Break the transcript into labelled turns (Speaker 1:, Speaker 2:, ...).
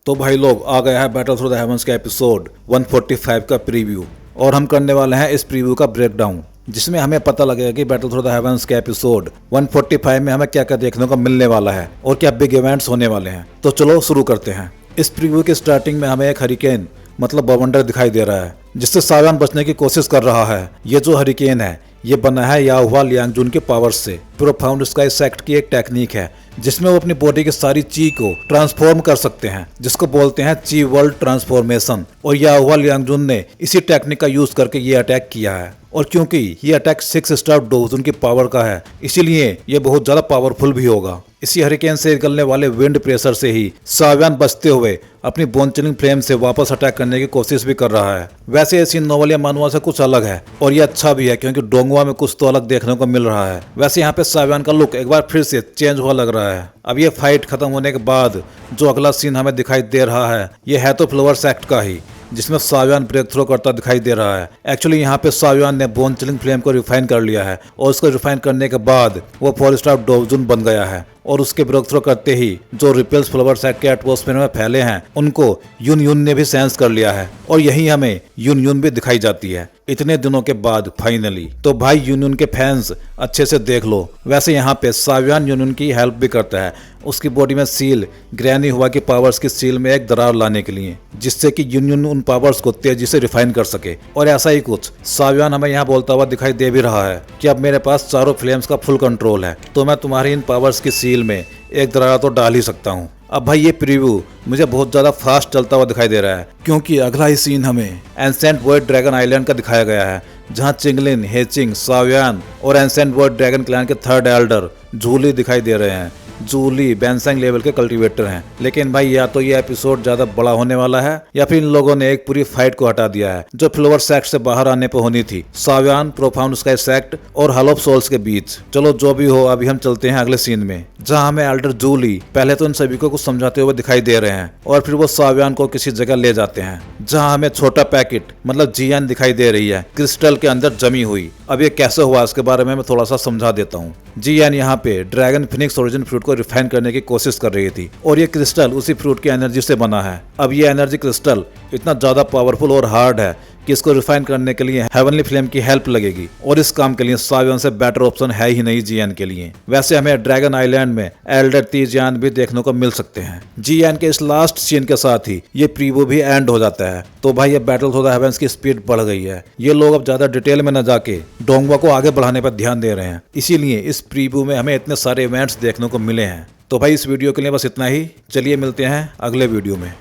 Speaker 1: तो भाई लोग आ गया है बैटल थ्रू द हेवंस का एपिसोड 145 का प्रीव्यू और हम करने वाले हैं इस प्रीव्यू का ब्रेकडाउन जिसमें हमें पता लगेगा कि बैटल थ्रू द हेवंस के एपिसोड 145 में हमें क्या क्या देखने को मिलने वाला है और क्या बिग इवेंट्स होने वाले हैं। तो चलो शुरू करते हैं। इस प्रीव्यू के स्टार्टिंग में हमें एक हरिकेन मतलब बवंडर दिखाई दे रहा है जिससे सावियान बचने की कोशिश कर रहा है। ये जो हरिकेन है ये बना है याहुआ लियांगजुन के पावर से। प्रोफाउंड स्काई सेक्ट की एक टेक्निक है जिसमें वो अपनी बॉडी की सारी ची को ट्रांसफॉर्म कर सकते हैं जिसको बोलते हैं ची वर्ल्ड ट्रांसफॉर्मेशन। और याहुआ लियांगजुन ने इसी टेक्निक का यूज करके ये अटैक किया है और क्योंकि ये अटैक 6 स्टार डोजन की पावर का है इसीलिए ये बहुत ज्यादा पावरफुल भी होगा। इसी हरिकेन से निकलने वाले विंड प्रेशर से ही सावियान बचते हुए अपनी बोन चिलिंग फ्लेम से वापस अटैक करने की कोशिश भी कर रहा है। वैसे ऐसी नोवल या मानुआ से कुछ अलग है और ये अच्छा भी है क्योंकि डोंगवा में कुछ तो अलग देखने को मिल रहा है। वैसे यहाँ पे सावियान का लुक एक बार फिर से चेंज हुआ लग रहा है। अब ये फाइट खत्म होने के बाद जो अगला सीन हमें दिखाई दे रहा है ये है तो फ्लावर सेक्ट का ही जिसमें सावियान ब्रेक थ्रो करता दिखाई दे रहा है। एक्चुअली यहाँ पे सावियान ने बोन चिलिंग फ्लेम को रिफाइन कर लिया है और उसको रिफाइन करने के बाद वो 4 स्टार डोजन बन गया है और उसके ब्रेक थ्रो करते ही जो रिपेल्स फ्लावर सेक्ट के एटमॉस्फेयर में फैले हैं उनको यून यून ने भी सेंस कर लिया है और यही हमें यून यून भी दिखाई जाती है इतने दिनों के बाद फाइनली। तो भाई यून यून के फैंस अच्छे से देख लो। वैसे यहाँ पे सावियान यून यून की हेल्प भी करता है उसकी बॉडी में सील ग्रैनी हुआ की पावर्स की सील में एक दरार लाने के लिए जिससे कि यून यून उन पावर्स को तेजी से रिफाइन कर सके। और ऐसा ही कुछ सावियान हमें यहाँ बोलता हुआ दिखाई दे भी रहा है कि अब मेरे पास चारों फ्लेम्स का फुल कंट्रोल है तो मैं तुम्हारी इन पावर्स की सील में एक दरार तो डाल ही सकता हूँ। अब भाई ये प्रीव्यू मुझे बहुत ज्यादा फास्ट चलता हुआ दिखाई दे रहा है क्योंकि अगला ही सीन हमें एंसेंट वर्ल्ड ड्रैगन आइलैंड का दिखाया गया है जहां चिंगलिन, हेचिंग, सावियान और एंसेंट वर्ल्ड ड्रैगन क्लैन के थर्ड एल्डर जूली दिखाई दे रहे हैं। जूली बैंसेंग लेवल के कल्टीवेटर हैं लेकिन भाई या तो ये एपिसोड ज्यादा बड़ा होने वाला है या फिर इन लोगों ने एक पूरी फाइट को हटा दिया है जो फ्लावर सेक्ट से बाहर आने पर होनी थी, सावियान, प्रोफाउंड स्काई सेक्ट और हॉल ऑफ सोल्स के बीच। चलो जो भी हो अभी हम चलते हैं अगले सीन में जहां हमें एल्डर जूली पहले तो इन सभी को कुछ समझाते हुए दिखाई दे रहे हैं और फिर वो सावियान को किसी जगह ले जाते हैं जहां हमें छोटा पैकेट मतलब जीएन दिखाई दे रही है क्रिस्टल के अंदर जमी हुई। अब ये कैसे हुआ इसके बारे में मैं थोड़ा सा समझा देता हूँ। जीएन यहाँ पे ड्रैगन फिनिक्स ओरिजिन फ्रूट को रिफाइन करने की कोशिश कर रही थी और ये क्रिस्टल उसी फ्रूट की एनर्जी से बना है। अब ये एनर्जी क्रिस्टल इतना ज्यादा पावरफुल और हार्ड है कि इसको रिफाइन करने के लिए हेवनली फ्लेम की हेल्प लगेगी और इस काम के लिए सावियान से बेटर ऑप्शन है ही नहीं जीएन के लिए। वैसे हमें ड्रैगन आइलैंड में एल्डर तीजियान भी देखने को मिल सकते हैं। जीएन के इस लास्ट सीन के साथ ही ये प्रीव्यू भी एंड हो जाता है। तो भाई ये बैटल थ्रू द हेवंस की स्पीड बढ़ गई है। ये लोग अब ज्यादा डिटेल में न जाके डोंगवा को आगे बढ़ाने पर ध्यान दे रहे हैं इसीलिए इस प्रीव्यू में हमें इतने सारे इवेंट्स देखने को मिले हैं। तो भाई इस वीडियो के लिए बस इतना ही। चलिए मिलते हैं अगले वीडियो में।